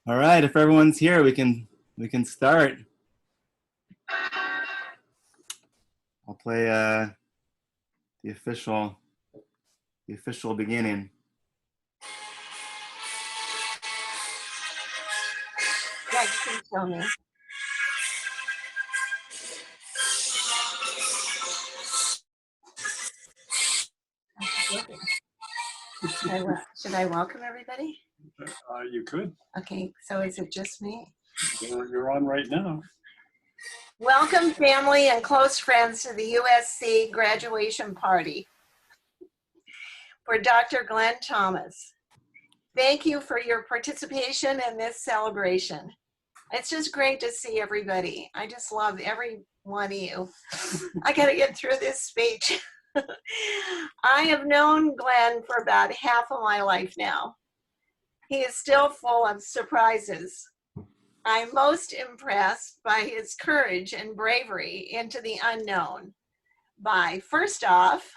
All right, if everyone's here, we can start. I'll play the official beginning. Yeah, you can tell me. Should I welcome everybody? You could. Okay, so is it just me? You're on right now. Welcome, family and close friends, to the USC graduation party for Dr. Glenn Thomas. Thank you for your participation in this celebration. It's just great to see everybody. I just love every one of you. I got to get through this speech. I have known Glenn for about half of my life now. He is still full of surprises. I'm most impressed by his courage and bravery into the unknown by, first off,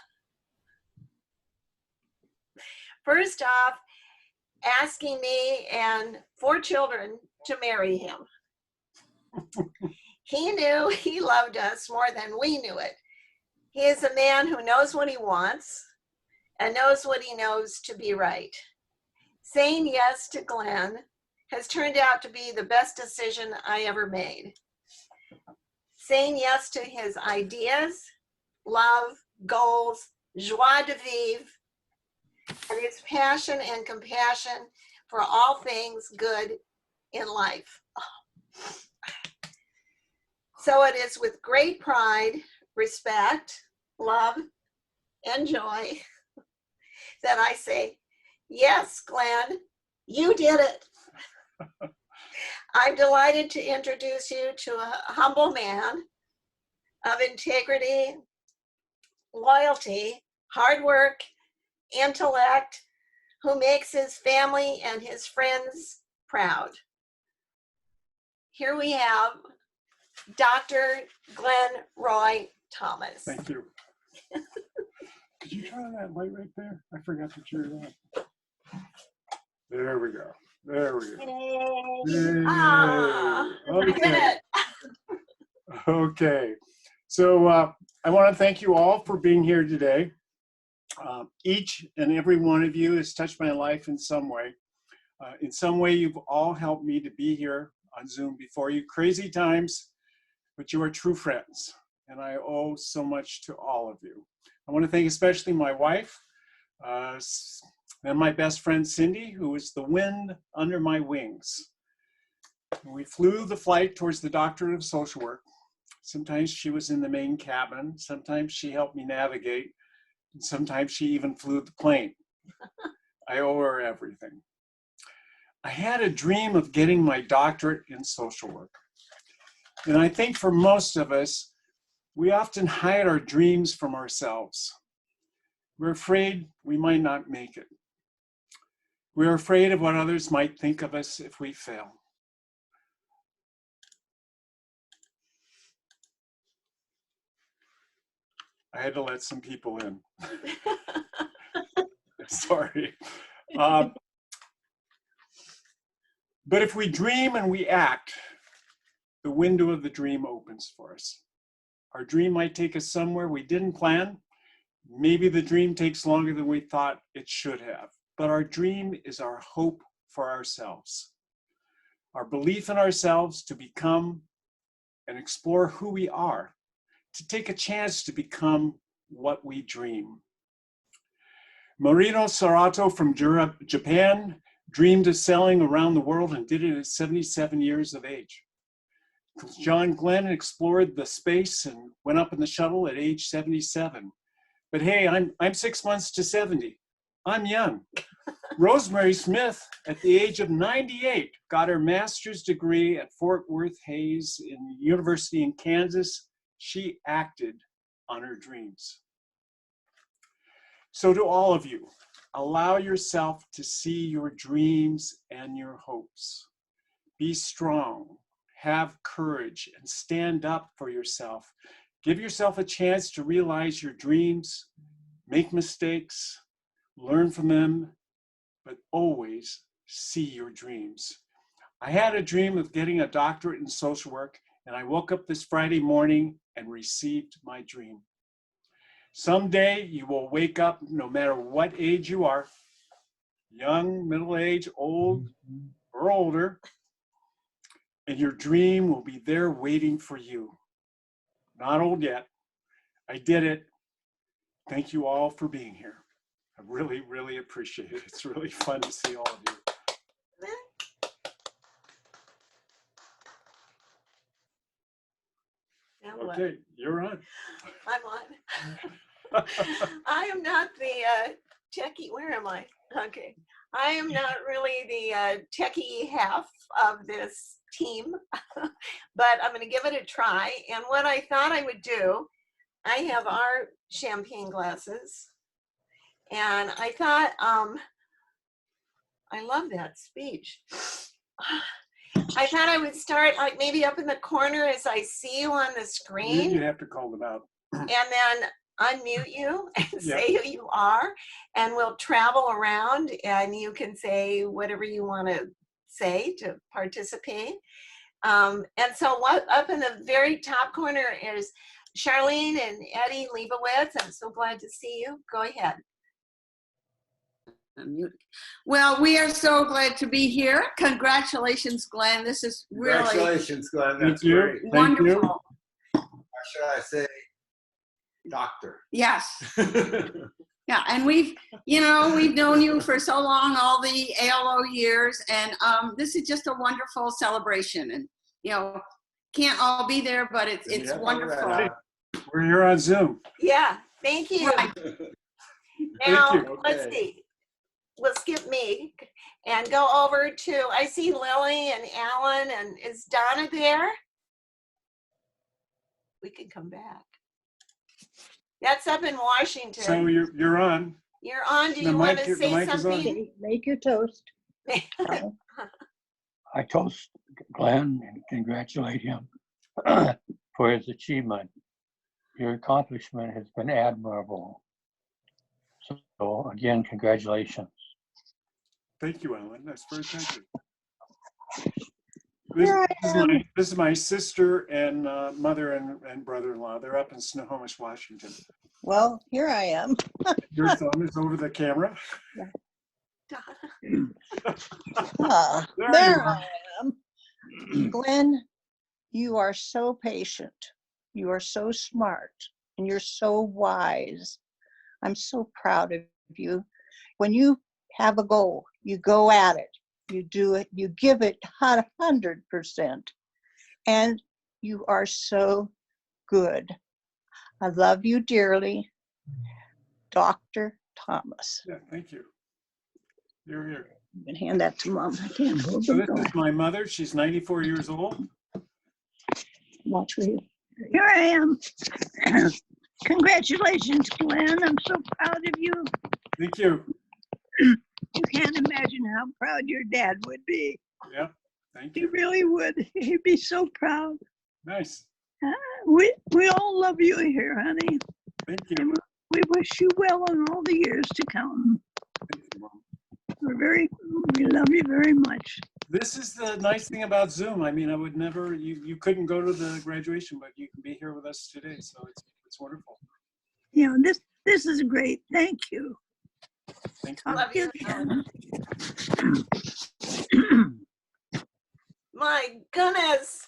asking me and 4 children to marry him. He knew he loved us more than we knew it. He is a man who knows what he wants and knows what he knows to be right. Saying yes to Glenn has turned out to be the best decision I ever made. Saying yes to his ideas, love, goals, joie de vivre, and his passion and compassion for all things good in life. So it is with great pride, respect, love, and joy that I say, yes, Glenn, you did it. I'm delighted to introduce you to a humble man of integrity, loyalty, hard work, intellect, who makes his family and his friends proud. Here we have Dr. Glenn Roy Thomas. Thank you. Could you turn on that light right there? I forgot to turn it on. There we go. There we go. Yay. Ah, okay. Okay. So I want to thank you all for being here today. Each and every one of you has touched my life in some way. In some way, you've all helped me to be here on Zoom before you. Crazy times, but you are true friends. And I owe so much to all of you. I want to thank especially my wife and my best friend, Cindy, who is the wind under my wings. We flew the flight towards the doctorate of social work. Sometimes she was in the main cabin. Sometimes she helped me navigate. And sometimes she even flew the plane. I owe her everything. I had a dream of getting my doctorate in social work. And I think for most of us, we often hide our dreams from ourselves. We're afraid we might not make it. We're afraid of what others might think of us if we fail. I had to let some people in. Sorry. But if we dream and we act, the window of the dream opens for us. Our dream might take us somewhere we didn't plan. Maybe the dream takes longer than we thought it should have. But our dream is our hope for ourselves. Our belief in ourselves to become and explore who we are, to take a chance to become what we dream. Morino Sarato from Japan dreamed of sailing around the world and did it at 77 years of age. John Glenn explored the space and went up in the shuttle at age 77. But hey, I'm 6 months to 70. I'm young. Rosemary Smith, at the age of 98, got her master's degree at Fort Worth Hayes in University in Kansas. She acted on her dreams. So to all of you, allow yourself to see your dreams and your hopes. Be strong, have courage, and stand up for yourself. Give yourself a chance to realize your dreams, make mistakes, learn from them, but always see your dreams. I had a dream of getting a doctorate in social work, and I woke up this Friday morning and received my dream. Someday you will wake up, no matter what age you are, young, middle age, old, or older, and your dream will be there waiting for you. Not old yet. I did it. Thank you all for being here. I really, really appreciate it. It's really fun to see all of you. Now what? Okay, you're on. I'm on. I am not the techie. Where am I? Okay. I am not really the techie half of this team, but I'm going to give it a try. And what I thought I would do, I have our champagne glasses, and I thought, I love that speech. I thought I would start like maybe up in the corner as I see you on the screen. You have to call them out. And then unmute you and say who you are, and we'll travel around and you can say whatever you want to say to participate. And so up in the very top corner is Charlene and Eddie Leibowitz. I'm so glad to see you. Go ahead. Well, we are so glad to be here. Congratulations, Glenn. This is really Congratulations, Glenn. Thank That's you. great. Thank you. wonderful. Or should I say, doctor? Yes. Yeah, and we've known you for so long, all the ALO years, and this is just a wonderful celebration. And can't all be there, but it's Yeah, wonderful. right. We're here on Zoom. Yeah, thank you. Right. Now, Thank you. let's see. We'll skip me and go over to, I see Lily and Alan, and is Donna there? We can come back. That's up in Washington. So you're on. You're on. Do The you want to mic say is on. something? Okay, make your toast. I toast Glenn and congratulate him for his achievement. Your accomplishment has been admirable. So again, congratulations. Thank you, Alan. That's very kind of you. Here I This is my sister and mother and brother-in-law. They're up in Snohomish, Washington. Well, here I am. Your thumb is over the camera. There There you are. I am. Glenn, you are so patient. You are so smart, and you're so wise. I'm so proud of you. When you have a goal, you go at it. You do it. You give it 100%. And you are so good. I love you dearly, Dr. Thomas. Yeah, thank you. You're here. You can hand that to Mom. I can't hold So it this going. is my mother. She's 94 years old. Watch for you. Here I am. Congratulations, Glenn. I'm so proud of you. Thank you. You can't imagine how proud your dad would be. Yeah, thank He you. really would. He'd be so proud. Nice. We all love you here, honey. Thank you. And we wish you well in all the years to come. Thank you, Mom. We love you very much. This is the nice thing about Zoom. I mean, I would never, you couldn't go to the graduation, but you can be here with us today. So it's wonderful. You know, this is great. Thank you. Thank you. Love you. Again. My goodness,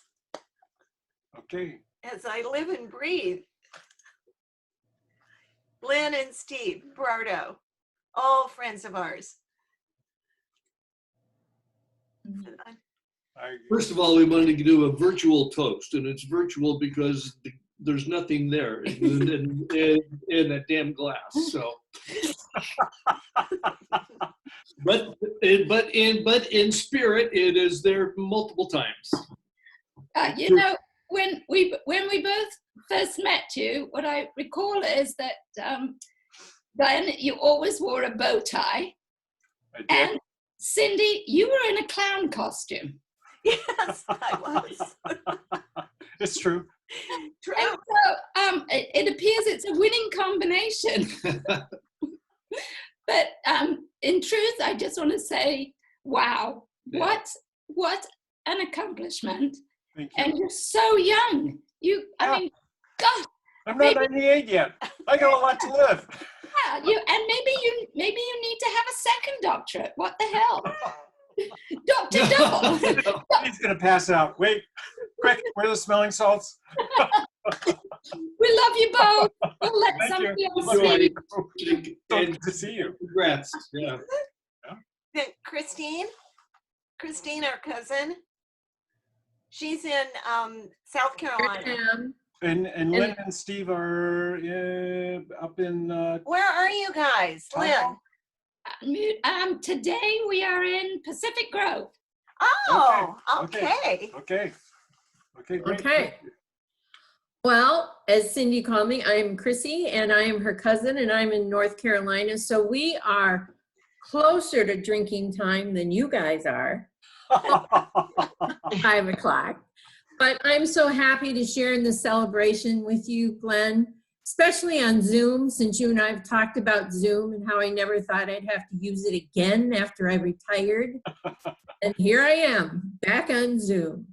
Okay. as I live and breathe. Lynn and Steve Bardo, all friends of ours. I, First of all, we wanted to do a virtual toast, and it's virtual because there's nothing there in that damn glass. So, but in spirit, it is there multiple times. You know, when we both first met you, what I recall is that Glenn, you always wore a bow tie, and Cindy, you were in a clown costume. Yes, I was. It's true. True. And so it appears it's a winning combination. But in truth, I just want to say, wow, Yeah. what an accomplishment. Thank you. And you're so young. I mean, God, I'm not maybe- 98 yet. I got a lot to live. yeah, and maybe you need to have a second doctorate. What the hell? Dr. Double. He's gonna pass out. Wait, quick, where are the smelling salts? We love you both. We'll let Thank somebody you. else speak. So And good to see you. congrats. Yeah. Then Christine, our cousin, she's in South Carolina. And Lynn and Steve are up in Where are you guys? Lynn? Today we are in Pacific Grove. Oh, Okay. okay. Okay, great. Okay. Well, as Cindy called me, I'm Chrissy and I am her cousin and I'm in North Carolina. So we are closer to drinking time than you guys are, 5 o'clock. But I'm so happy to share in the celebration with you, Glenn, especially on Zoom, since you and I have talked about Zoom and how I never thought I'd have to use it again after I retired. And here I am, back on Zoom.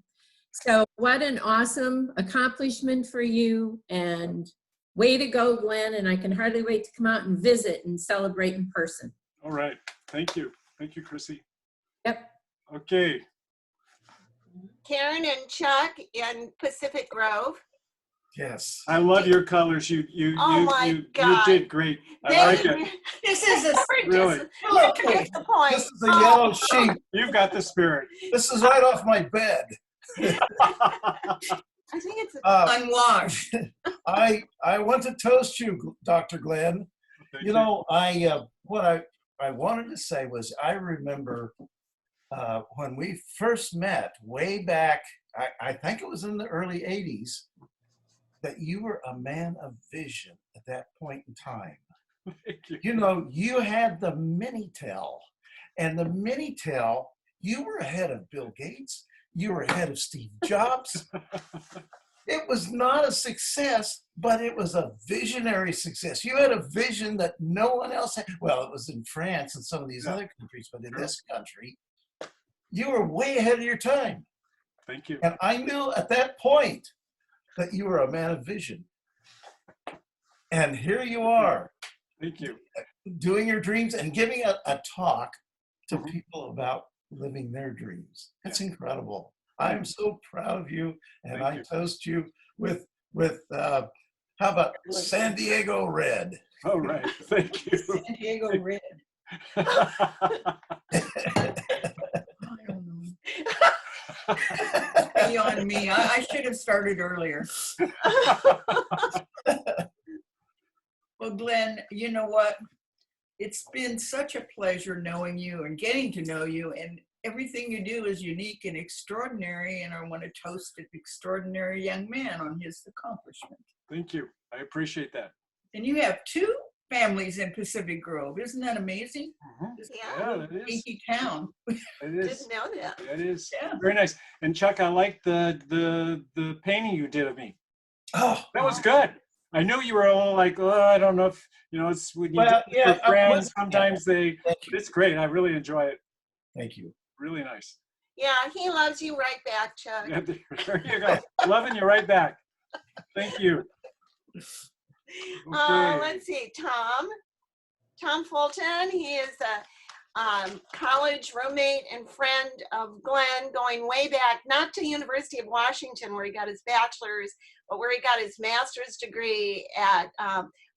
So what an awesome accomplishment for you, and way to go, Glenn, and I can hardly wait to come out and visit and celebrate in person. All right. Thank you. Thank you, Chrissy. Yep. Okay. Karen and Chuck in Pacific Grove. Yes. I love your colors. You God. did great. I like it. This is a Really. Okay. disappoint. This is a yellow sheep. You've got the spirit. This is right off my bed. I think it's unwashed. I want to toast you, Dr. Glenn. Thank You know, what I wanted to say was I remember when we first met way back, I think it was in the early 80s, that you were a man of vision at that point in time. Thank you. You know, you had the Minitel, and the Minitel, you were ahead of Bill Gates, you were ahead of Steve Jobs. It was not a success, but it was a visionary success. You had a vision that no one else had. Well, it was in France and some of these other countries, but in this country, you were way ahead of your time. Thank you. And I knew at that point that you were a man of vision. And here you are, Thank you. doing your dreams and giving a talk to people about living their dreams. It's incredible. I'm so proud of you, and Thank I you. toast you with how about San Diego Red? All right. Thank you. San Diego Red. On me. I should have started earlier. Well, Glenn, you know what? It's been such a pleasure knowing you and getting to know you, and everything you do is unique and extraordinary, and I want to toast an extraordinary young man on his accomplishment. Thank you. I appreciate that. And you have 2 families in Pacific Grove. Isn't that amazing? This Yeah, it is. dinky town. It is. Didn't know that. It is. Yeah. Very nice. And Chuck, I like the painting you did of me. Oh, That was good. I knew you were all like, oh, I don't know if, you know, it's when you Well, do it yeah, for friends, yeah. sometimes they, thank you. it's great. I really enjoy it. Thank you. Really nice. Yeah, he loves you right back, Chuck. Yeah, there you go. Loving you right back. Thank you. Okay. Let's see, Tom Fulton. He is a college roommate and friend of Glenn, going way back, not to University of Washington where he got his bachelor's, but where he got his master's degree at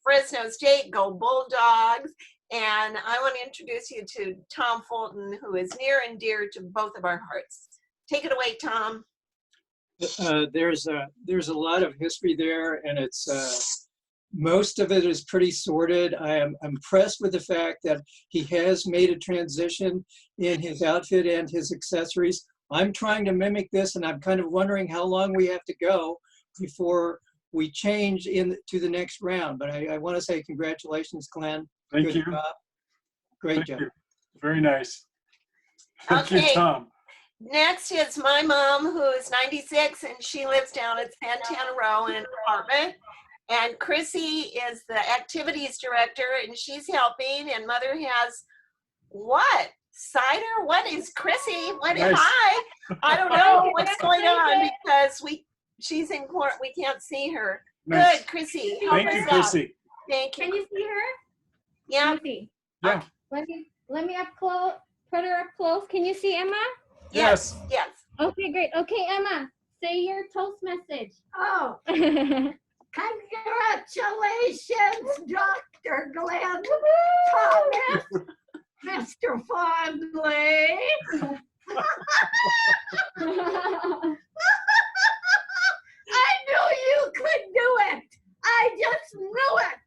Fresno State. Go Bulldogs. And I want to introduce you to Tom Fulton, who is near and dear to both of our hearts. Take it away, Tom. there's a lot of history there, and it's most of it is pretty sorted. I am impressed with the fact that he has made a transition in his outfit and his accessories. I'm trying to mimic this, and I'm kind of wondering how long we have to go before we change to the next round. But I want to say congratulations, Glenn. Thank Good you. job. Great Thank job. you. Very nice. Thank you, Okay. Tom. Next is my mom, who is 96, and she lives down at Santana Row in an apartment. And Chrissy is the activities director, and she's helping. And Mother has what? Cider? What is Chrissy? What? Nice. Hi. I don't know what's going on because she's in court. We can't see her. Nice. Good, Chrissy. Help Thank you, us out. Chrissy. Thank you. Can you see her? Yeah. Let me see. Yeah. Let me up close. Put her up close. Can you see Emma? Yes. Yes. Okay, great. Okay, Emma, say your toast message. Oh, congratulations, Dr. Glenn Thomas, Mr. Fondley. I knew you could do it. I just knew it.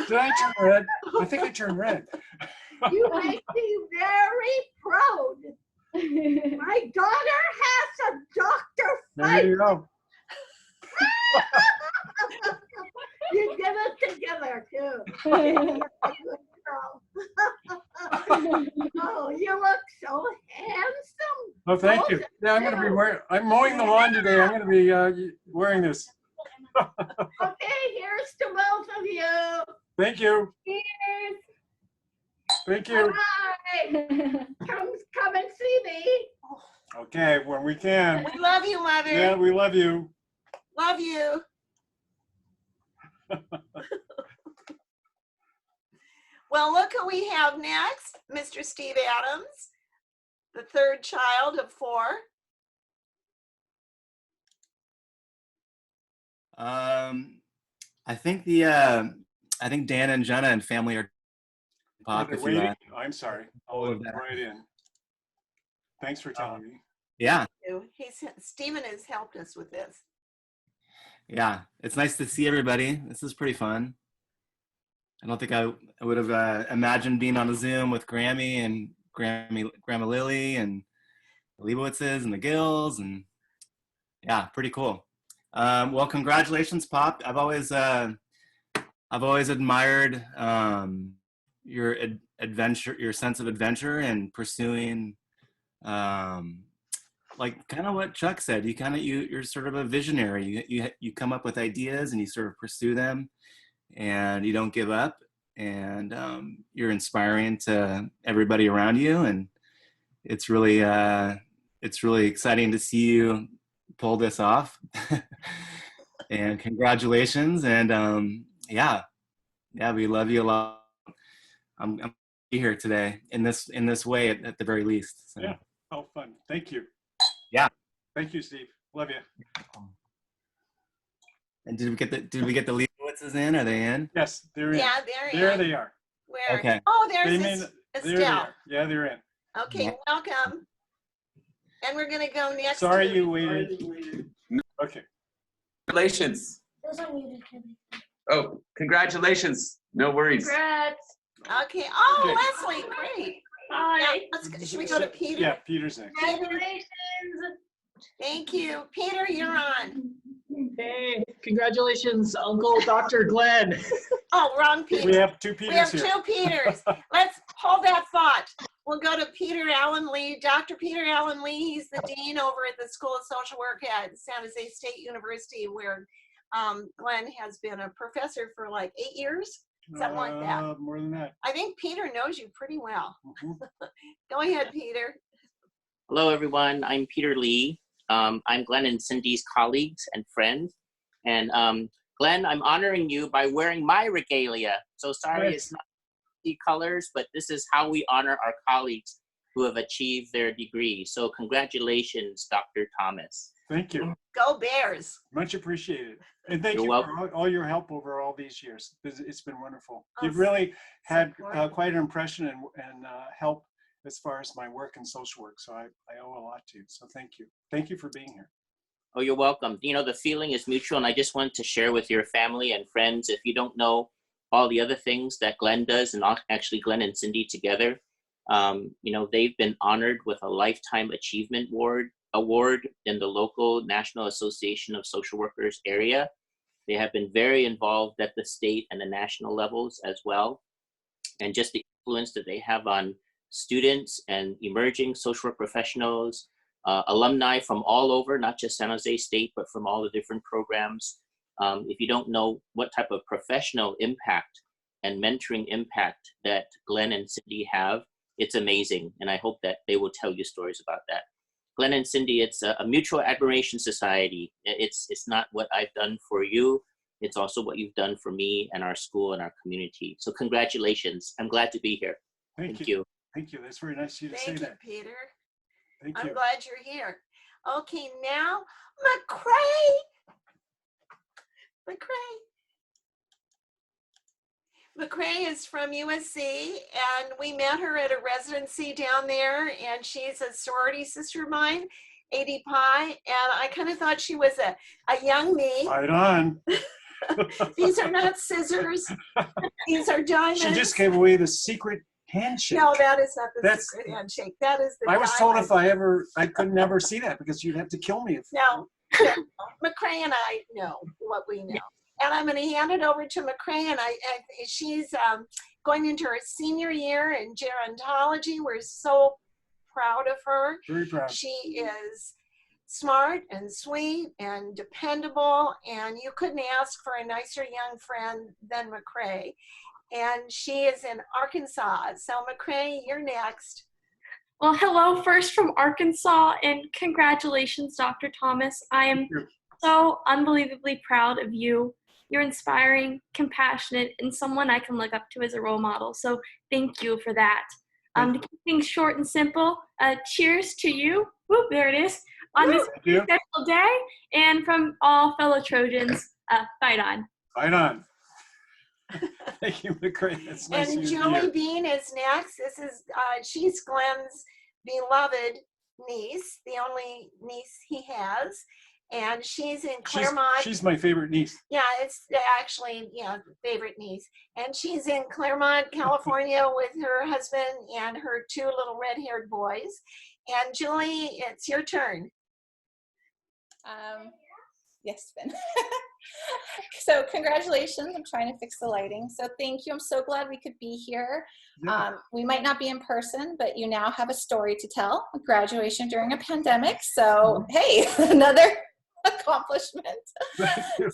Did I turn red? I think I turned red. You make me very proud. My daughter has a Dr. There you go. You did it together too. Good girl. Oh, you look so handsome. Oh, thank you. Yeah, I'm going to be I'm mowing the lawn today. I'm going to be wearing this. Okay, here's to both of you. Thank you. Cheers. Thank you. Bye. Come and see me. Okay, when we can. We love you, Mother. Yeah, we love you. Love you. Well, look who we have next, Mr. Steve Adams, the third child of 4. I think I think Dan and Jenna and family are pop. They're If you, waiting. I'm sorry. I'll let them right in. Thanks for telling me. yeah, Stephen has helped us with this. yeah, it's nice to see everybody. This is pretty fun. I don't think I would have imagined being on a Zoom with Grammy and Grandma Lily and the Leibowitzes and the Gills, and yeah, pretty cool. Well, congratulations, Pop. I've always admired your adventure, your sense of adventure, and pursuing, like kind of what Chuck said. You're sort of a visionary. You come up with ideas and you sort of pursue them, and you don't give up. And you're inspiring to everybody around you, and it's really exciting to see you pull this off. And congratulations. And yeah, we love you a lot. I'm be here today in this way at the very least. So. Yeah. Oh, fun. Thank you. Yeah. Thank you, Steve. Love you. And did we get the Leibowitzes in? Are they in? Yes, they're in. Yeah, there they are. Where? Okay. Oh, there's There they Estelle. are. Yeah, they're in. Okay, welcome. And we're going to go next. Sorry to you waited. Okay. Congratulations. Oh, congratulations. No worries. Congrats. Okay. Oh, Leslie, great. Hi. Yeah, should we go to Peter? Yeah, Peter's next. Congratulations. Thank you. Peter, you're on. Hey, congratulations, Uncle Dr. Glenn. Oh, wrong Peter. We have 2 Peters We have here. 2 Peters. Let's hold that thought. We'll go to Peter Allen Lee. Dr. Peter Allen Lee, he's the dean over at the School of Social Work at San Jose State University, where Glenn has been a professor for like 8 years, something like that. More than that. I think Peter knows you pretty well. Go ahead, Peter. Hello, everyone. I'm Peter Lee. I'm Glenn and Cindy's colleagues and friends. And Glenn, I'm honoring you by wearing my regalia. So sorry, It's not the colors, but this is how we honor our colleagues who have achieved their degree. So congratulations, Dr. Thomas. Thank you. Go Bears. Much appreciated. And thank you for all your help over all these years. It's been wonderful. You've really had quite an impression and help as far as my work in social work. So I owe a lot to you. So thank you. Thank you for being here. Oh, you're welcome. You know, the feeling is mutual, and I just wanted to share with your family and friends, if you don't know all the other things that Glenn does, and actually Glenn and Cindy together, you know, they've been honored with a Lifetime Achievement Award in the local National Association of Social Workers area. They have been very involved at the state and the national levels as well. And just the influence that they have on students and emerging social work professionals, alumni from all over, not just San Jose State, but from all the different programs. If you don't know what type of professional impact and mentoring impact that Glenn and Cindy have, it's amazing. And I hope that they will tell you stories about that. Glenn and Cindy, it's a mutual admiration society. It's not what I've done for you. It's also what you've done for me and our school and our community. So congratulations. I'm glad to be here. Thank you. Thank you. That's very nice of you to say that. Thank you, Peter. Thank I'm you. glad you're here. Okay, now McCray. McCray is from USC, and we met her at a residency down there, and she's a sorority sister of mine, AD Pi, and I kind of thought she was a young me. Right on. These are not scissors. These are diamonds. She just gave away the secret handshake. No, that is not the secret handshake. That is the I was told diamond. if I could never see that because you'd have to kill me. No, McCray and I know what we know. And I'm going to hand it over to McCray, and she's going into her senior year in gerontology. We're so proud of her. Very proud. She is smart and sweet and dependable, and you couldn't ask for a nicer young friend than McCray. And she is in Arkansas. So McCray, you're next. Well, hello first from Arkansas, and congratulations, Dr. Thomas. I am so unbelievably proud of you. You're inspiring, compassionate, and someone I can look up to as a role model. So thank you for that. To keep things short and simple, cheers to you. Whoop, there it is. On this special day, and from all fellow Trojans, fight on. Fight on. Thank you, McCray. That's nice And of you to Julie hear. Bean is next. This is she's Glenn's beloved niece, the only niece he has, and she's in Claremont. She's my favorite niece. Yeah, it's actually favorite niece, and she's in Claremont, California, with her husband and her 2 little red-haired boys. And Julie, it's your turn. Yes, Ben. So congratulations. I'm trying to fix the lighting. So thank you. I'm so glad we could be here. We might not be in person, but you now have a story to tell. Graduation during a pandemic. So hey, another accomplishment.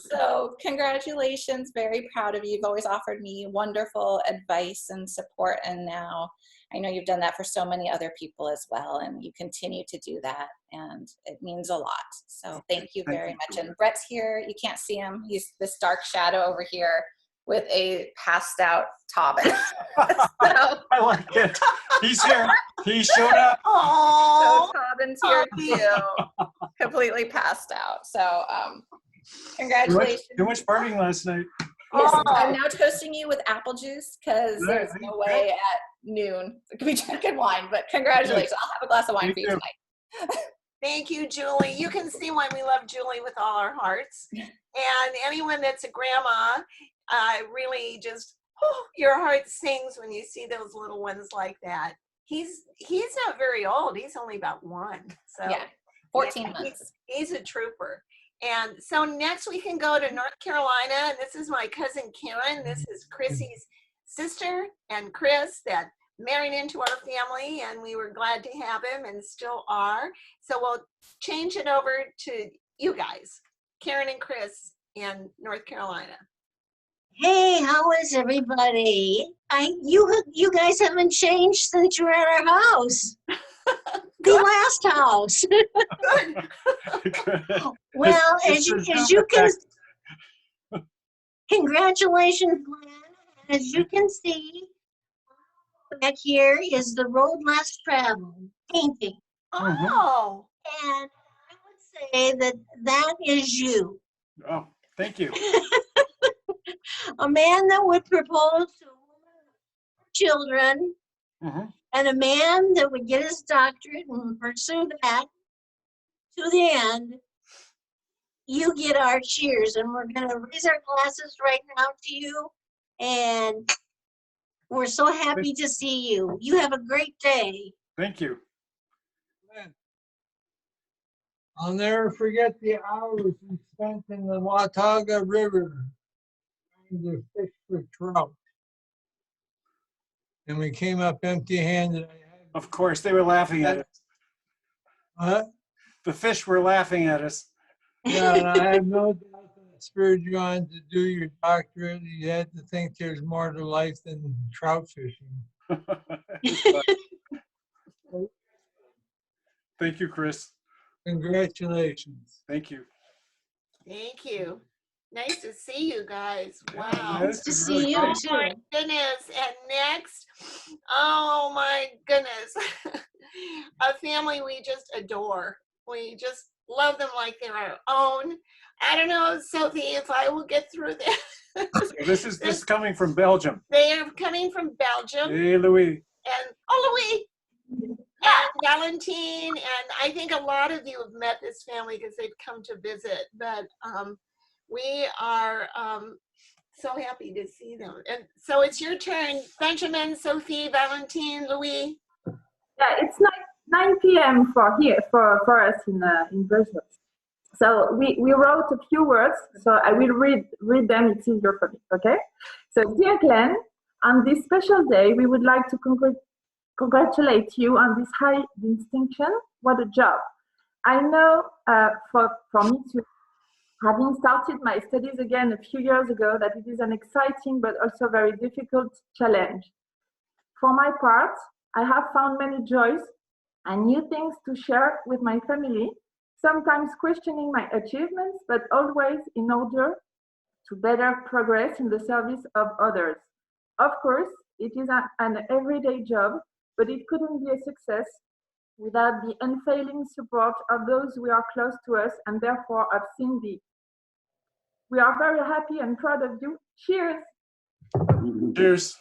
So congratulations. Very proud of you. You've always offered me wonderful advice and support, and now I know you've done that for so many other people as well, and you continue to do that, and it means a lot. So thank you very much. And Brett's here. You can't see him. He's this dark shadow over here with a passed out Tobin. I like it. He's here. He showed up. So Tobin's here too, completely passed out. So congratulations. Too much partying last night. Yes, I'm now toasting you with apple juice because there's no way at noon we could be drinking wine, but congratulations. I'll have a glass of wine for you tonight. Thank you, Julie. You can see why we love Julie with all our hearts. And anyone that's a grandma, really just, your heart sings when you see those little ones like that. He's not very old. He's only about 1. So yeah, 14 months. He's a trooper. And so next we can go to North Carolina. And this is my cousin Karen. This is Chrissy's sister and Chris that married into our family, and we were glad to have him and still are. So we'll change it over to you guys, Karen and Chris in North Carolina. Hey, how is everybody? You guys haven't changed since you were at our house. The last house. Well, as you can, congratulations, Glenn. As you can see, back here is the road less traveled painting. Oh. And I would say that is you. Oh, thank you. A man that would propose to children and a man that would get his doctorate and pursue that to the end, you get our cheers. And we're going to raise our glasses right now to you. And we're so happy to see you. You have a great day. Thank you. I'll never forget the hours we spent in the Watauga River trying to fish for trout. And we came up empty-handed. Of course, they were laughing at us. What? The fish were laughing at us. Yeah, and I have no doubt that spurred you on to do your doctorate. You had to think there's more to life than trout fishing. Thank you, Chris. Congratulations. Thank you. Thank you. Nice to see you guys. Wow. Nice to see you Oh too. my goodness. And next, oh my goodness. A family we just adore. We just love them like they're our own. I don't know, Sophie, if I will get through this. This is coming from Belgium. They are coming from Belgium. Hey, Louis. And Louis and Valentine, and I think a lot of you have met this family because they've come to visit, but we are so happy to see them. And so it's your turn, Benjamin, Sophie, Valentine, Louis. Yeah, it's 9 p.m. for here for us in Belgium. So we wrote a few words, so I will read them, it's easier for me, okay? So dear Glenn, on this special day, we would like to congratulate you on this high distinction. What a job. I know for me too, having started my studies again a few years ago, that it is an exciting but also very difficult challenge. For my part, I have found many joys and new things to share with my family, sometimes questioning my achievements, but always in order to better progress in the service of others. Of course, it is an everyday job, but it couldn't be a success without the unfailing support of those who are close to us and therefore of Cindy. We are very happy and proud of you. Cheers. Cheers.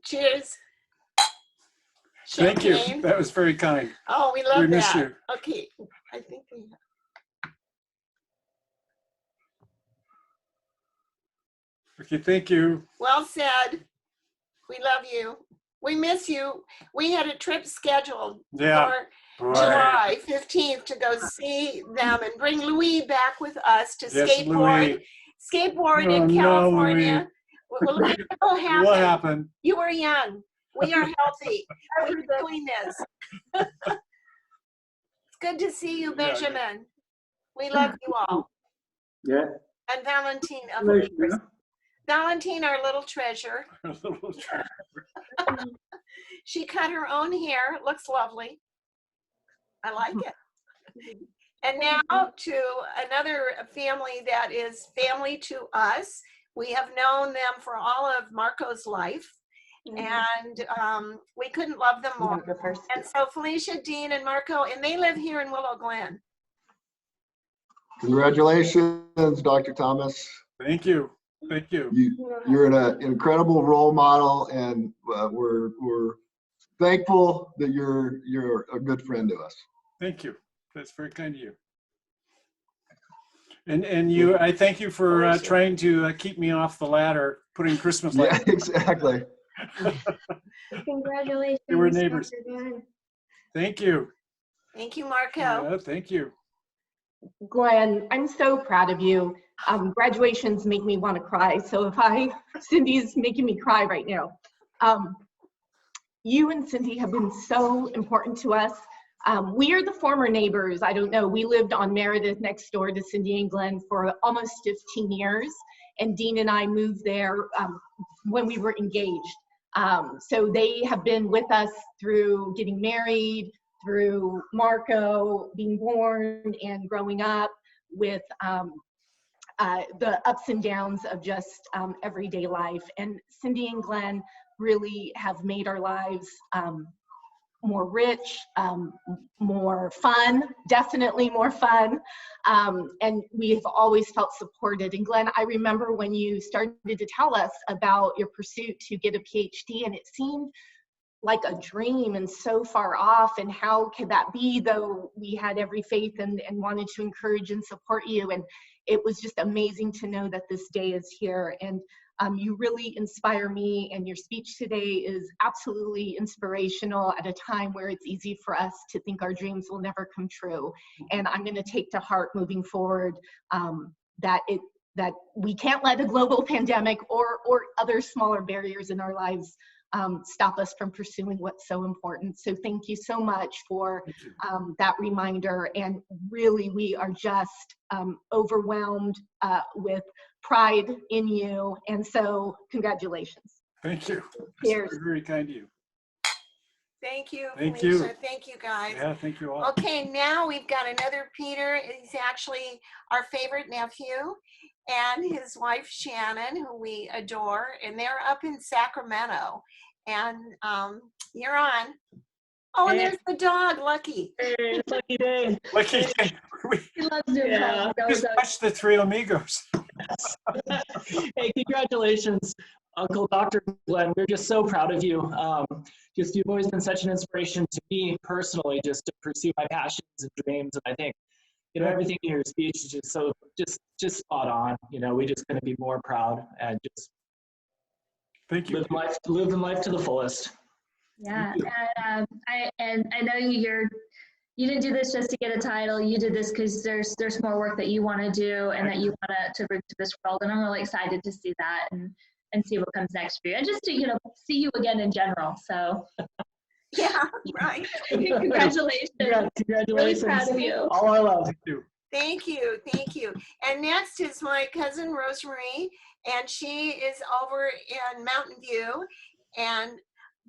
Cheers. Thank you. Champagne. That was very kind. Oh, we love We miss that. you. Okay, I think we have. Okay, thank you. Well said. We love you. We miss you. We had a trip scheduled Yeah. for July 15th to go see them and bring Louis back with us to skateboard in California. Well, it will happen. What happened? You were young. We are healthy. We're doing this. It's good to see you, Benjamin. We love you all. Yeah. And Valentine, of Hello, course. Valentine, our little treasure. She cut her own hair. It looks lovely. I like it. And now to another family that is family to us. We have known them for all of Marco's life. And we couldn't love them more. And so Felicia, Dean, and Marco, and they live here in Willow Glen. Congratulations, Dr. Thomas. Thank you. Thank you. You're an incredible role model, and we're thankful that you're a good friend to us. Thank you. That's very kind of you. And you, I thank you for trying to keep me off the ladder, putting Christmas lights. Yeah, exactly. Congratulations. They were neighbors. Dr. Glenn. Thank you. Thank you, Marco. Yeah, thank you. Glenn, I'm so proud of you. Graduations make me want to cry. So Cindy's making me cry right now. You and Cindy have been so important to us. We are the former neighbors. I don't know. We lived on Meredith next door to Cindy and Glenn for almost 15 years. And Dean and I moved there when we were engaged. So they have been with us through getting married, through Marco being born and growing up, with the ups and downs of just everyday life. And Cindy and Glenn really have made our lives more rich, more fun, definitely more fun. And we've always felt supported. And Glenn, I remember when you started to tell us about your pursuit to get a PhD, and it seemed like a dream and so far off, and how could that be, though we had every faith and wanted to encourage and support you. And it was just amazing to know that this day is here. And you really inspire me, and your speech today is absolutely inspirational at a time where it's easy for us to think our dreams will never come true. And I'm going to take to heart moving forward that we can't let a global pandemic or other smaller barriers in our lives stop us from pursuing what's so important. So thank you so much for that reminder. And really, we are just overwhelmed with pride in you. And so congratulations. Thank you. Cheers. That's very kind of you. Thank you, Thank Felicia. you. Thank you, guys. Yeah, thank you all. Okay, now we've got another Peter. He's actually our favorite nephew, and his wife Shannon, who we adore, and they're up in Sacramento. And you're on. Oh, and there's the dog, Lucky. Hey, it's Lucky Day. Lucky Day. He loves doing Yeah. that. Just watch the Three Amigos. Hey, congratulations, Uncle Dr. Glenn. We're just so proud of you. You've always been such an inspiration to me personally, just to pursue my passions and dreams. And I think, everything in your speech is just so just spot on. We just couldn't be more proud and just thank you. Living life to the fullest. Yeah, and I know you didn't do this just to get a title. You did this because there's more work that you want to do and that you want to bring to this world. And I'm really excited to see that and see what comes next for you, and just to see you again in general. So yeah, right. Congratulations. Yeah, congratulations. Really proud of you. All our love. Thank you. Thank you, thank you. And next is my cousin Rosemary, and she is over in Mountain View, and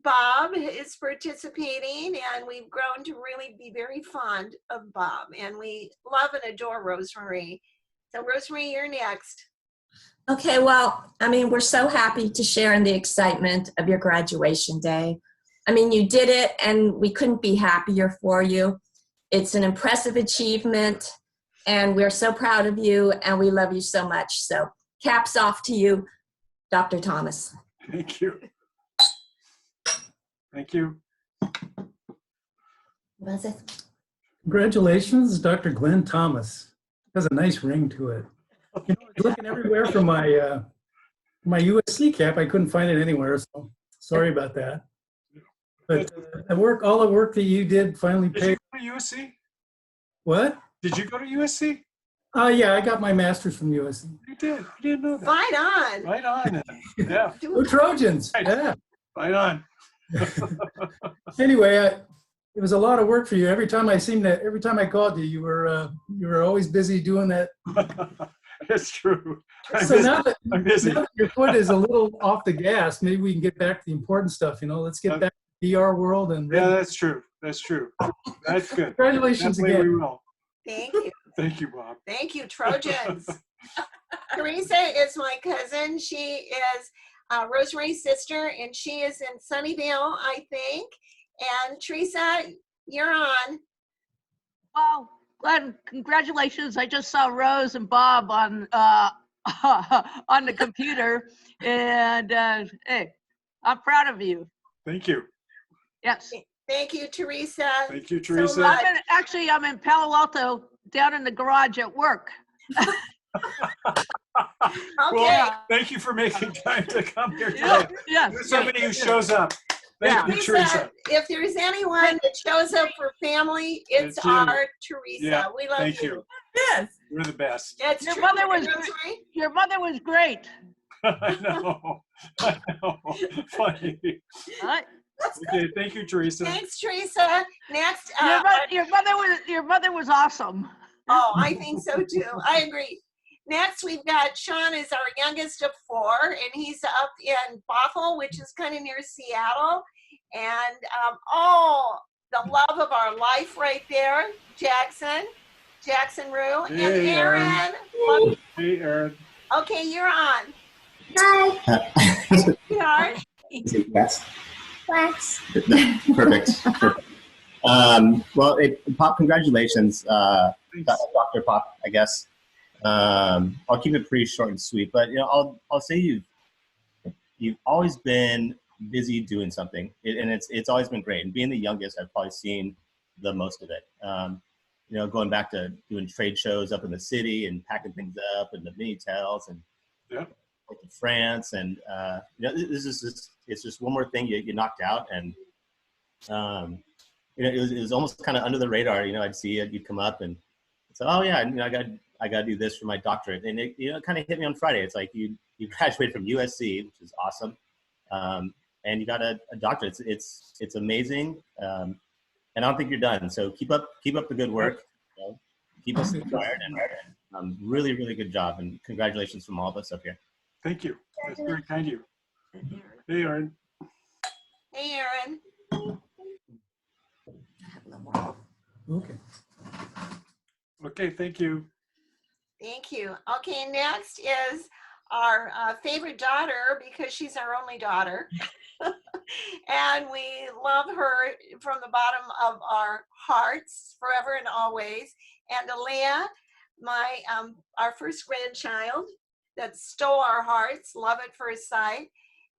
Bob is participating, and we've grown to really be very fond of Bob, and we love and adore Rosemary. So Rosemary, you're next. Okay, well, we're so happy to share in the excitement of your graduation day. You did it, and we couldn't be happier for you. It's an impressive achievement, and we're so proud of you, and we love you so much. So caps off to you, Dr. Thomas. Thank you. Thank you. Was it? Congratulations, Dr. Glenn Thomas. Has a nice ring to it. I was looking everywhere for my my USC cap. I couldn't find it anywhere, so sorry about that. But all the work that you did finally paid. Did you go to USC? What? Did you go to USC? Yeah, I got my master's from USC. You did. I didn't know that. Right on. Right on. Yeah. Go Trojans. Yeah. Right on. Anyway, it was a lot of work for you. Every time I called you, you were always busy doing that. That's true. Now that your foot is a little off the gas, maybe we can get back to the important stuff. Let's get back to the PR world. And yeah, that's true. That's true. That's good. Congratulations again. We will. Thank you. Thank you, Bob. Thank you, Trojans. Teresa is my cousin. She is Rosemary's sister, and she is in Sunnyvale, I think. And Teresa, you're on. Wow, Glenn, congratulations. I just saw Rose and Bob on on the computer, and hey, I'm proud of you. Thank you. Yes. Thank you, Teresa. Thank you, Teresa. So I'm in Palo Alto, down in the garage at work. Okay. Well, thank you for making time to come here today. Yeah. Somebody who shows up. Thank you, Teresa. If there's anyone that shows up for family, it's It's you. our Teresa. Yeah, We love thank you. you. Yes. You're the best. That's Your true. mother was Rosemary. your mother was great. I know. I know. Funny. All right. Okay, thank you, Teresa. Thanks, Teresa. Next. Your mother was awesome. Oh, I think so too. I agree. Next, we've got Sean is our youngest of 4, and he's up in Bothell, which is kind of near Seattle. And the love of our life right there, Jackson Rue, and Hey, Aaron. Hey, Aaron. Okay, you're on. Hi. Sweetheart. Yes. Wax. Perfect. Perfect. Well, Pop, congratulations, Dr. Pop, I guess. I'll keep it pretty short and sweet, but I'll say you've always been busy doing something, and it's always been great. And being the youngest, I've probably seen the most of it. You know, going back to doing trade shows up in the city and packing things up and the mini-tails and to France, and you know, it's just one more thing you knocked out. And you know, it was almost kind of under the radar. You know, I'd see it, you'd come up and so, oh yeah, you know, I got to do this for my doctorate, and it, you know, kind of hit me on Friday. It's like you graduated from USC, which is awesome, and you got a doctorate. It's amazing, and I don't think you're done. So keep up the good work. You know, keep us inspired, and really good job, and congratulations from all of us up here. Thank you. That's very kind of you. Hey, Aaron. Hey, Aaron. Okay. Okay, thank you. Thank you. Okay, next is our favorite daughter, because she's our only daughter. And we love her from the bottom of our hearts forever and always. And Aaliyah, our first grandchild that stole our hearts, love at first sight.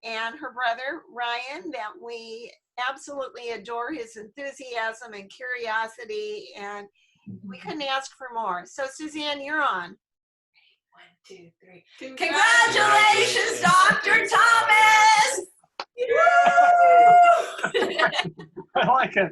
And her brother, Ryan, that we absolutely adore his enthusiasm and curiosity, and we couldn't ask for more. So Suzanne, you're on. 1, 2, 3. Congratulations, Dr. Thomas! I like it.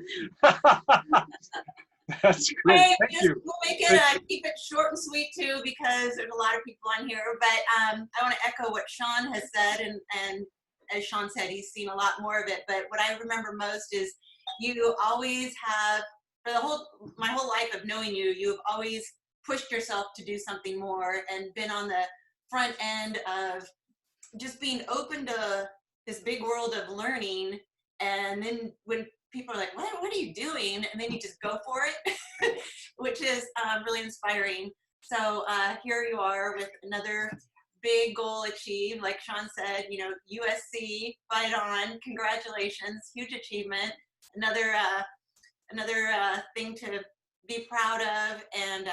That's great. Hey, Thank you. We'll make it keep it short and sweet too, because there's a lot of people on here. But I want to echo what Sean has said, and as Sean said, he's seen a lot more of it. But what I remember most is you always have, for my whole life of knowing you, you've always pushed yourself to do something more and been on the front end of just being open to this big world of learning. And then when people are like, what are you doing? And then you just go for it, which is really inspiring. So here you are with another big goal achieved. Like Sean said, you know, USC, fight on, congratulations, huge achievement. Another thing to be proud of. And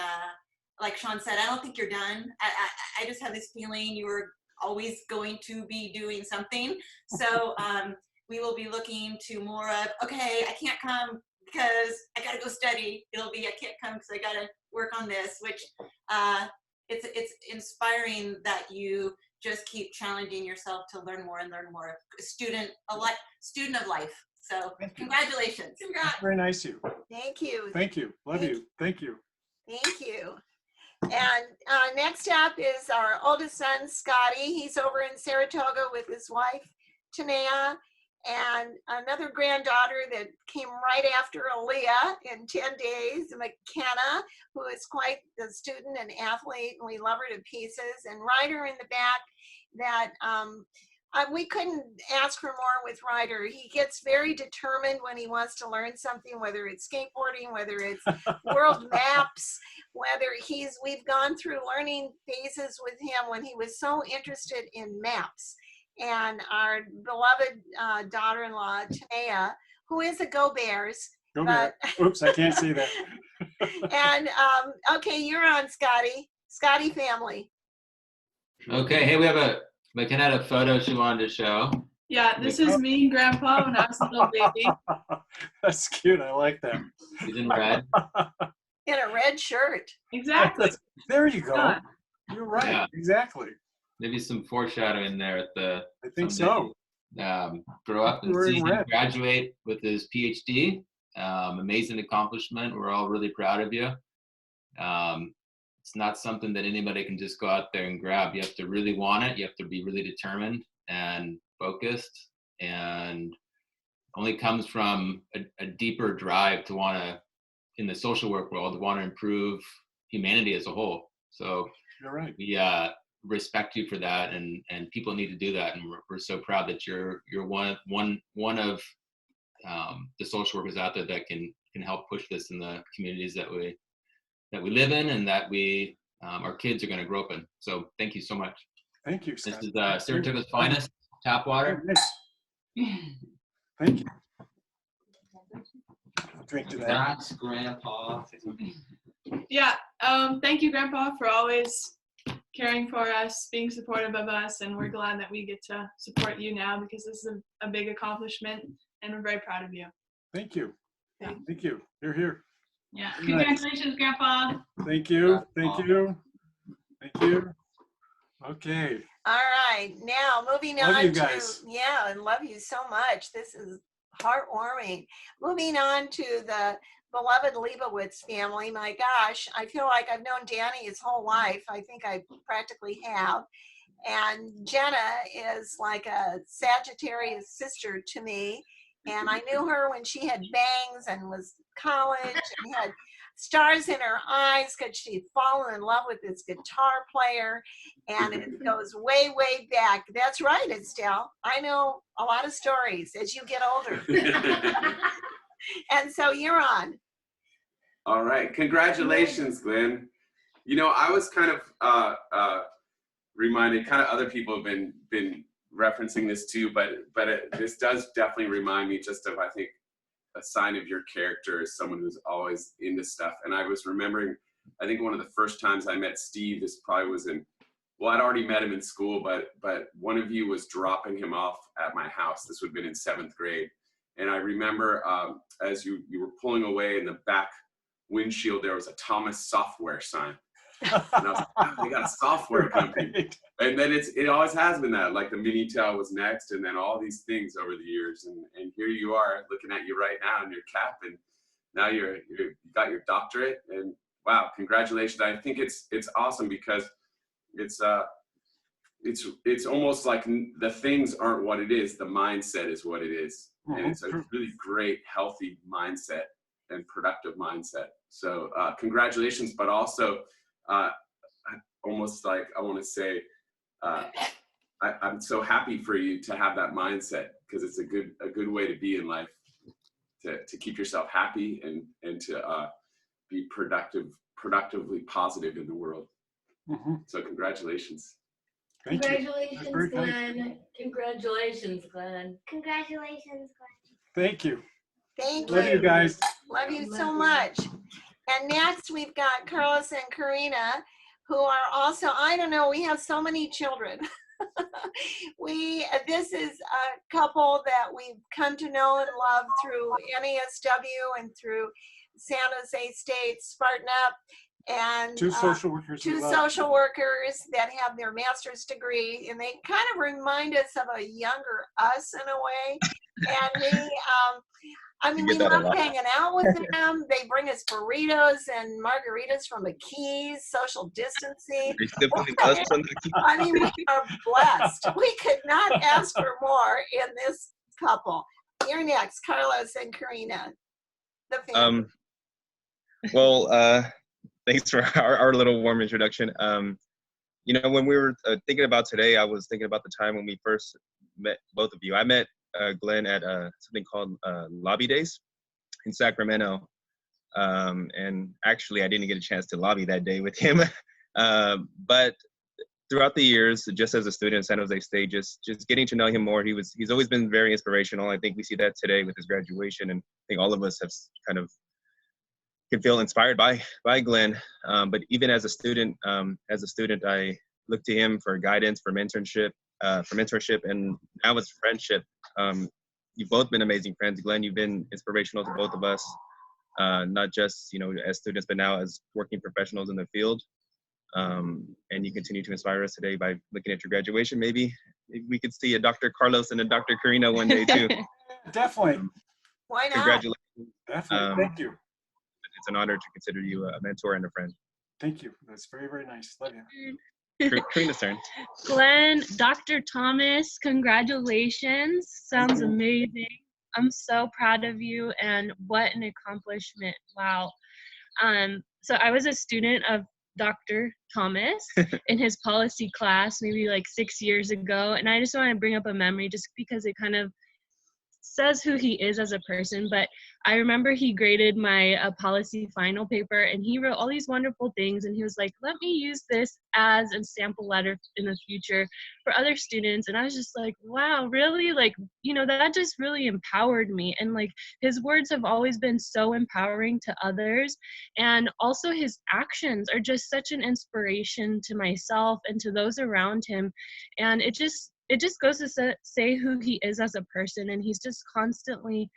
like Sean said, I don't think you're done. I just have this feeling you were always going to be doing something. So we will be looking to more of, okay, I can't come because I got to go study. It'll be, I can't come because I got to work on this, which it's inspiring that you just keep challenging yourself to learn more and learn more. Student of life. So congratulations. Congrats. Very nice of you. Thank you. Thank you. Love you. Thank you. Thank you. And next up is our oldest son, Scotty. He's over in Saratoga with his wife, Tanea, and another granddaughter that came right after Aaliyah in 10 days, McKenna, who is quite the student and athlete, and we love her to pieces. And Ryder in the back that we couldn't ask for more with Ryder. He gets very determined when he wants to learn something, whether it's skateboarding, whether it's world maps, whether we've gone through learning phases with him when he was so interested in maps. And our beloved daughter-in-law, Tanea, who is a Go Bears. Go Bears. Oops, I can't see that. And okay, you're on, Scotty. Scotty family. Okay, hey, we have McKenna had a photo she wanted to show. Yeah, this is me and Grandpa when I was a little baby. That's cute. I like that. She's in red. In a red shirt. Exactly. There you go. You're right. Yeah. Exactly. Maybe some foreshadowing there at the. I think so. Grow up and We're in see him red. graduate with his PhD. Amazing accomplishment. We're all really proud of you. It's not something that anybody can just go out there and grab. You have to really want it. You have to be really determined and focused, and only comes from a deeper drive to want to, in the social work world, to want to improve humanity as a whole. So you're right. We respect you for that, and people need to do that, and we're so proud that you're one of the social workers out there that can help push this in the communities that we live in, and that our kids are going to grow up in. So thank you so much. Thank you, This Scott. is Saratoga's finest tap water. Thank you. Drink to that. Congrats, Grandpa. Yeah, thank you, Grandpa, for always caring for us, being supportive of us, and we're glad that we get to support you now because this is a big accomplishment, and we're very proud of you. Thank you. Yeah. Thank you. You're here. Yeah. Very nice. Congratulations, Grandpa. Thank you. Thank you. Thank you. Okay. All right, now moving Love on you to, guys. yeah, I love you so much. This is heartwarming. Moving on to the beloved Leibowitz family. My gosh, I feel like I've known Danny his whole life. I think I practically have. And Jenna is like a Sagittarius sister to me. And I knew her when she had bangs and was college and had stars in her eyes because she'd fallen in love with this guitar player. And it goes way, way back. That's right, Estelle. I know a lot of stories as you get older. And so you're on. All right, congratulations, Glenn. You know, I was kind of reminded, kind of other people have been referencing this too, but this does definitely remind me just of, I think, a sign of your character as someone who's always into stuff. And I was remembering, I think one of the first times I met Steve, this probably was in, well, I'd already met him in school, but one of you was dropping him off at my house. This would have been in 7th grade. And I remember as you were pulling away in the back windshield, there was a Thomas Software sign. And I was like, oh, they got a software company. Right. And then it always has been that, like the Minitel was next, and then all these things over the years. And here you are looking at you right now in your cap, and now you got your doctorate, and wow, congratulations. I think it's awesome because it's almost like the things aren't what it is, the mindset is what it is. And it's a really great, healthy mindset and productive mindset. So congratulations, but also almost like I want to say, I'm so happy for you to have that mindset because it's a good way to be in life, to keep yourself happy and to be productively positive in the world. So congratulations. Congratulations, Glenn. Congratulations, Glenn. Congratulations, Glenn. Thank you. Thank you. Love you guys. Love you so much. And next we've got Carlos and Karina, who are also, I don't know, we have so many children. This is a couple that we've come to know and love through NASW and through San Jose State, Spartan Up, and two social workers. Two social workers that have their master's degree, and they kind of remind us of a younger us in a way. And we love hanging out with them. They bring us burritos and margaritas from the Keys, social distancing. I mean, we are blessed. We could not ask for more in this couple. You're next, Carlos and Karina. The family. Thanks for our little warm introduction. You know, when we were thinking about today, I was thinking about the time when we first met both of you. I met Glenn at something called Lobby Days in Sacramento. And actually, I didn't get a chance to lobby that day with him. But throughout the years, just as a student at San Jose State, just getting to know him more, he's always been very inspirational. I think we see that today with his graduation, and I think all of us have kind of can feel inspired by Glenn. But even as a student, I look to him for guidance, for mentorship, and now it's friendship. You've both been amazing friends. Glenn, you've been inspirational to both of us, not just as students, but now as working professionals in the field. And you continue to inspire us today by looking at your graduation. Maybe we could see a Dr. Carlos and a Dr. Karina one day too. Definitely. Why not? Congratulations. Definitely. Thank you. It's an honor to consider you a mentor and a friend. Thank you. That's very, very nice. Love you. Karina's turn. Glenn, Dr. Thomas, congratulations. Sounds amazing. I'm so proud of you, and what an accomplishment. Wow. So I was a student of Dr. Thomas in his policy class maybe like 6 years ago, and I just want to bring up a memory just because it kind of says who he is as a person, but I remember he graded my policy final paper, and he wrote all these wonderful things, and he was like, let me use this as a sample letter in the future for other students. And I was just like, wow, really? Like, you know, that just really empowered me. And like, his words have always been so empowering to others, and also his actions are just such an inspiration to myself and to those around him. And it just goes to say who he is as a person. And he's just constantly,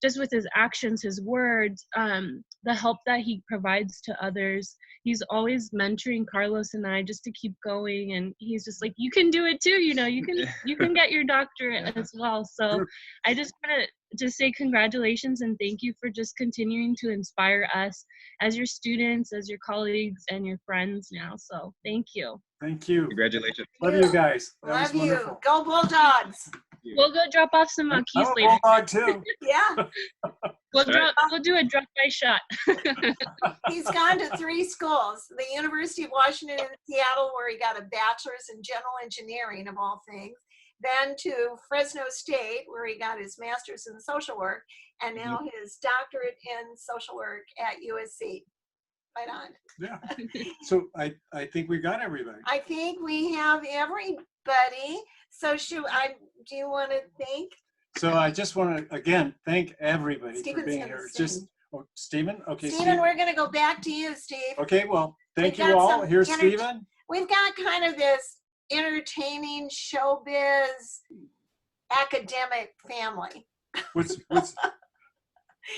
just with his actions, his words, the help that he provides to others. He's always mentoring Carlos and I just to keep going. And he's just like, you can do it too. You know, you can get your doctorate as well. So I just want to just say congratulations and thank you for just continuing to inspire us as your students, as your colleagues, and your friends now. So thank you. Thank you. Congratulations. Love you guys. That Love was you. wonderful. Go Bulldogs. We'll go drop off some keys I'm a later. bulldog too. Yeah. We'll do a drop by shot. He's gone to 3 schools, the University of Washington in Seattle, where he got a bachelor's in general engineering of all things, then to Fresno State, where he got his master's in social work, and now his doctorate in social work at USC. Right on. Yeah. So I think we got everybody. I think we have everybody. So do you want to thank? So I just want to, again, thank everybody Stephen's for being gonna here. sing. Just, Stephen? Okay, Stephen, we're going to go back to you, Steve. Okay, well, thank We've you got all. some Here's enter- Stephen. We've got kind of this entertaining showbiz academic family. What's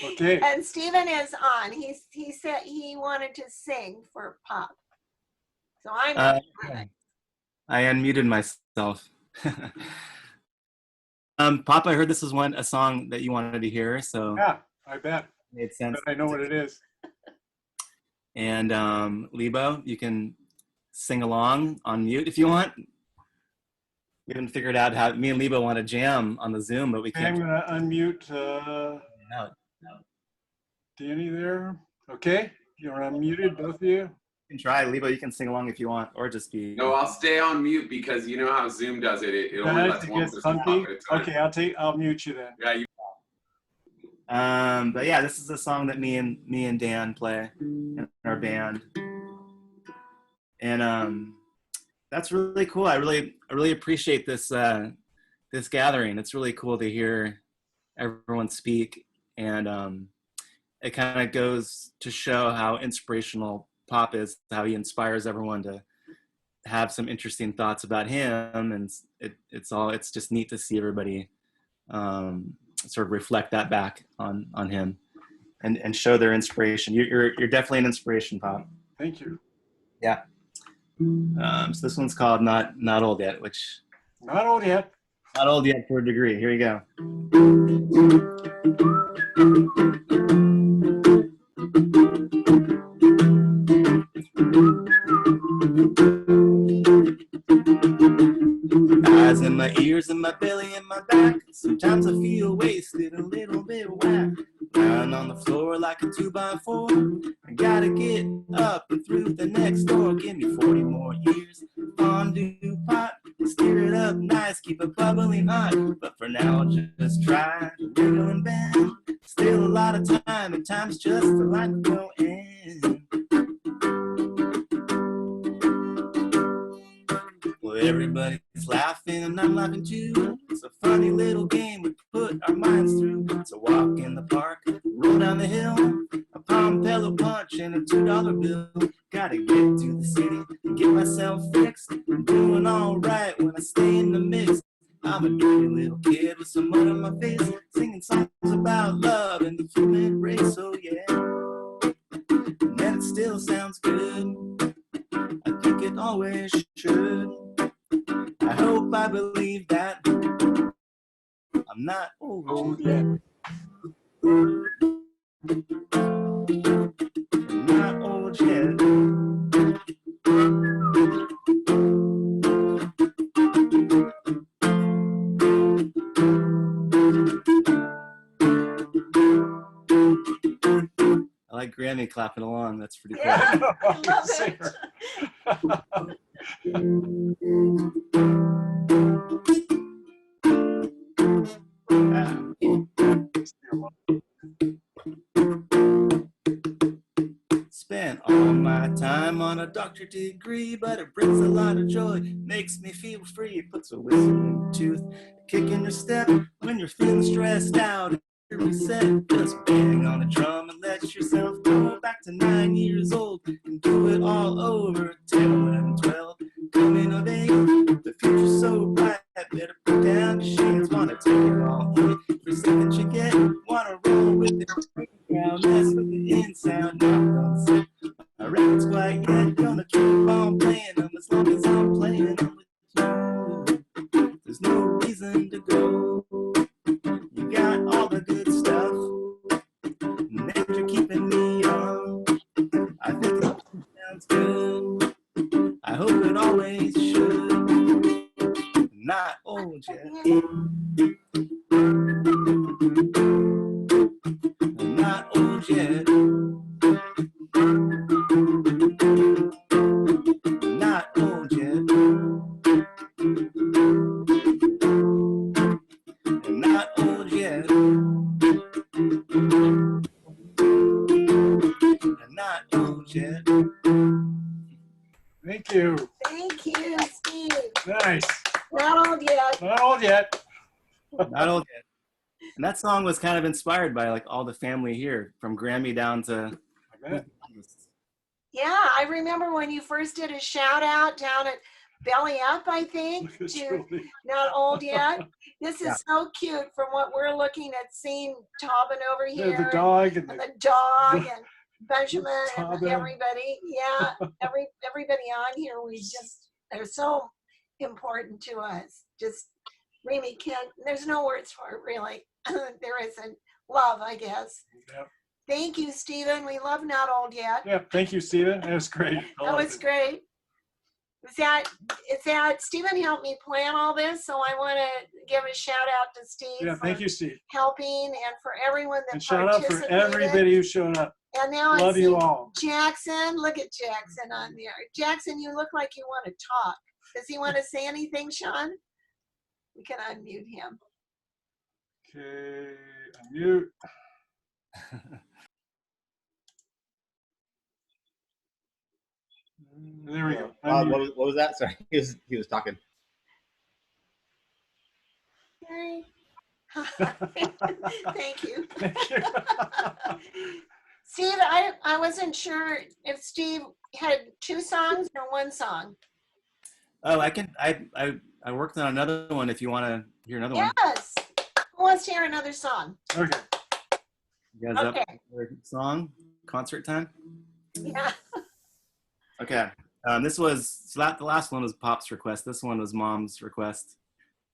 okay. And Stephen is on. He said he wanted to sing for Pop. So I'm I unmuted myself. Pop, I heard this was a song that you wanted to hear, so Yeah, I bet. made sense. But I know what it is. And Lebo, you can sing along on mute if you want. We haven't figured out how me and Lebo want to jam on the Zoom, but we Okay, I'm can't. going to unmute No. Danny there. Okay, you're unmuted, both of you. You can try, Lebo. You can sing along if you want, or just be. No, I'll stay on mute because you know how Zoom does it. It only Guys, lets it one gets person talk funky. at a time. Okay, I'll mute you then. Yeah, you. But yeah, this is a song that me and Dan play in our band, and that's really cool. I really appreciate this this gathering. It's really cool to hear everyone speak, and it kind of goes to show how inspirational Pop is, how he inspires everyone to have some interesting thoughts about him, and it's just neat to see everybody sort of reflect that back on him and show their inspiration. You're definitely an inspiration, Pop. Thank you. Yeah. So this one's called Not Old Yet, which Not old yet. Not old yet for a degree. Here you go. Eyes in my ears and my belly and my back. Sometimes I feel wasted, a little bit whack. Lying on the floor like a 2x4. I gotta get up and through the next door. Give me 40 more years. Fondue pot, stir it up nice, keep it bubbling hot. But for now, I'll just try to wiggle and bend. Still a lot of time, and time's just a light to go in. Well, everybody's laughing and I'm laughing too. It's a funny little game we put our minds through. It's a walk in the park, roll down the hill, a Pomelo punch and a $2 bill. Gotta get to the city and get myself fixed. I'm doing all right when I stay in the mix. I'm a dirty little kid with some mud on my face, singing songs about love and the human race. Oh yeah, and then it still sounds good. I think it always should. I hope I believe that I'm not old yet. I'm not old yet. I like Grammy clapping along. That's pretty cool. Yeah, I love it. want a doctorate degree, but it brings a lot of joy. Makes me feel free. It puts a whistle in your tooth, a kick in your step when you're feeling stressed out. Reset, just bang on a drum and let yourself go back to 9 years old and do it all over. 10, 11, 12, coming of age. The future's so bright. Better put down your shades. Wanna take it all in every second you get. Wanna roll with the crowd, mess with the in sound. Not gonna sit my record's quite yet. Gonna keep on playing them as long as I'm playing them with you. There's no reason to go. You got all the good stuff, and you're keeping me young. I think it sounds good. I hope it always should. Not old yet. Not old yet. Not old yet. Not old yet. Not old yet. Thank you. Thank you, Steve. Nice. Not old yet. Not old yet. Not old yet. And that song was kind of inspired by like all the family here, from Grammy down to. Yeah, I remember when you first did a shout out down at Belly Up, I think, to Not Old Yet. This is Yeah. so cute from what we're looking at, seeing Tobin over here. The dog and and the dog and Benjamin and Tobin. everybody. Yeah, everybody on here, they're so important to us. Just really there's no words for it, really. There isn't. Love, I guess. Yep. Thank you, Stephen. We love Not Old Yet. Yeah, thank you, Stephen. That was great. That was great. Is that Stephen helped me plan all this, so I want to give a shout out to Steve. Yeah, for thank you, Steve. helping and for everyone that And shout out participated. for everybody who showed up. And now Love I see you all. Jackson. Look at Jackson on there. Jackson, you look like you want to talk. Does he want to say anything, Sean? We can unmute him. Okay, unmute. There we go. What was that? Sorry, he was talking. Yay. Thank you. Steve, I wasn't sure if Steve had 2 songs or 1 song. Oh, I worked on another one if you want to hear another one. Yes. Who wants to hear another song? Okay. You guys Okay. up for a song? Concert time? Yeah. Okay. The last one was Pop's request. This one was Mom's request.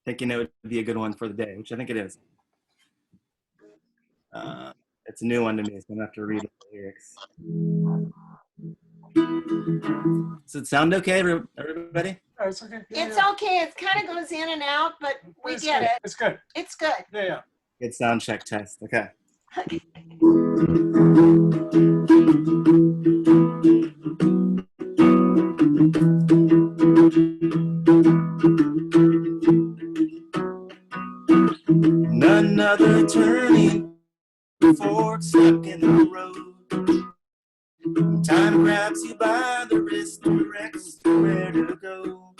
Thinking it would be a good one for the day, which I think it is. It's a new one to me, so I'm going to have to read the lyrics. Does it sound okay, everybody? Oh, it's okay. It's okay. It kind of goes in and out, but we get it. It's good. It's good. Yeah. Good sound check test. Okay. Another turning fork stuck in the road. Time grabs you by the wrist, directs you where to go.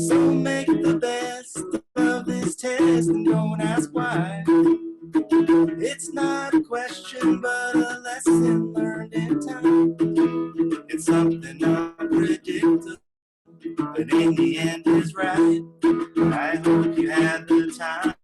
So make the best of this test and don't ask why. It's not a question, but a lesson learned in time. It's something unpredictable, but in the end is right. I hope you had the time.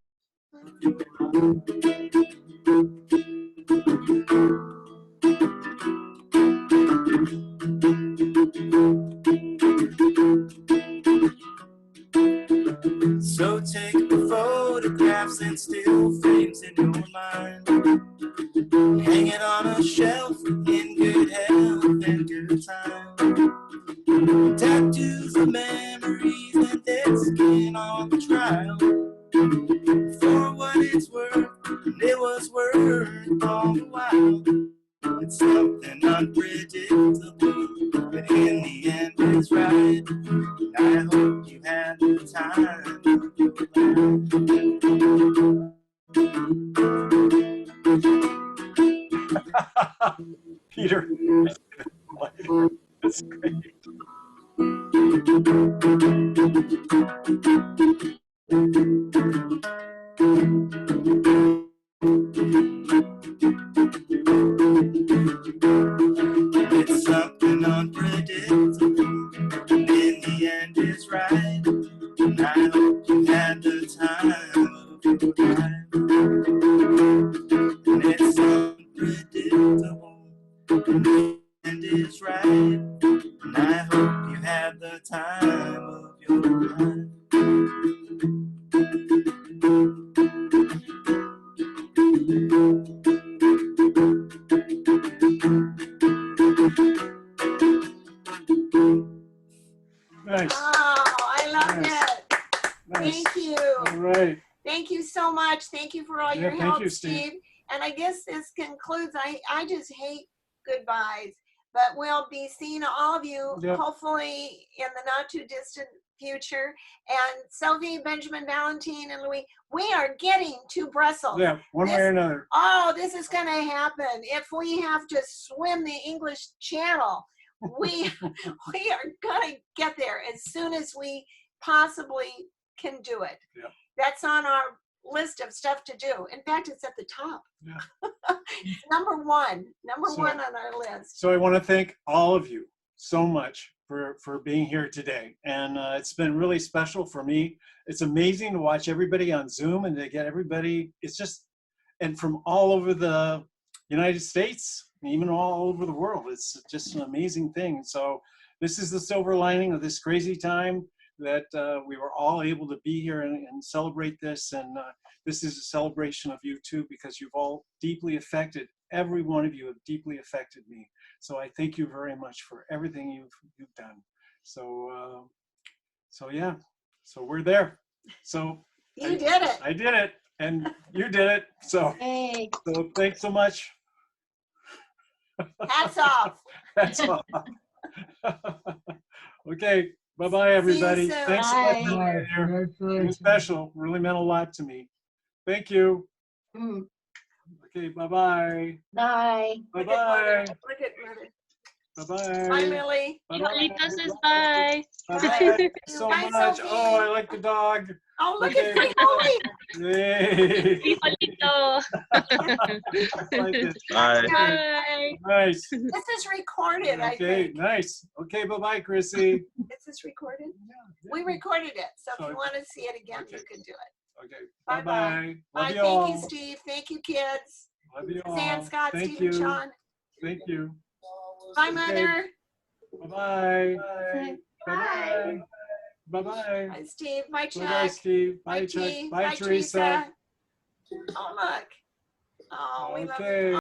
So take the photographs and still frames in your mind. Hang it on a shelf in good health and good time. Tattoos of memories and their skin on the trial. For what it's worth, it was worth all the while. It's something unpredictable, but in the end it's right. I hope you had the time. Peter. It's something unpredictable. In the end, it's right. And I hope you had the time of your life. And it's unpredictable. In the end, it's right. And I hope you had the time of your life. Nice. Oh, I love Nice. it. Nice. Thank you. All right. Thank you so much. Thank you for all Yeah, your thank help, you, Steve. Steve. And I guess this concludes. I just hate goodbyes, but we'll be seeing all of you Yep. hopefully in the not too distant future. And Sylvie, Benjamin, Valentine, and Louis, we are getting to Brussels. Yeah, one way or another. Oh, this is going to happen. If we have to swim the English Channel, we are going to get there as soon as we possibly can do it. Yeah. That's on our list of stuff to do. In fact, it's at the top. Yeah. Number one So- on our list. So I want to thank all of you so much for being here today. And it's been really special for me. It's amazing to watch everybody on Zoom and to get everybody, it's just, and from all over the United States, even all over the world. It's just an amazing thing. So this is the silver lining of this crazy time, that we were all able to be here and celebrate this. And this is a celebration of you too, because you've all deeply affected, every one of you have deeply affected me. So I thank you very much for everything you've done. So, so yeah, so we're there. So You did it. I did it, and you did it. So, Hey. so thanks so much. Hats off. That's all. Okay, bye-bye, everybody. soon. Thanks so much Bye. for being here. It was special. Really meant a lot to me. Thank you. Mm. Okay, bye-bye. Bye. Bye-bye. Look at Mother. Bye-bye. Bye, Millie. Igualito says bye. Bye-bye. Thank you so Bye, much. Sophie. Oh, I like the dog. Oh, look Okay. at Free Yay. Igualito. Like it. Bye. Bye. Nice. This is recorded, I Okay, think. nice. Okay, bye-bye, Chrissy. Is this recorded? We recorded it, so if you want to see it again, you can do it. Okay, Bye-bye. bye-bye. Bye, Love you thank all. you, Steve. Thank you, kids. Love you all. Suzanne, Scott, Thank Steve, you. and Sean. Thank you. Bye, Okay. Mother. Bye-bye. Bye. Bye-bye. Bye-bye. Bye, Steve. Bye, Chuck. Bye-bye, Steve. Bye, Bye, Chuck. T. Bye, Teresa. Oh, look. Oh, we love Okay.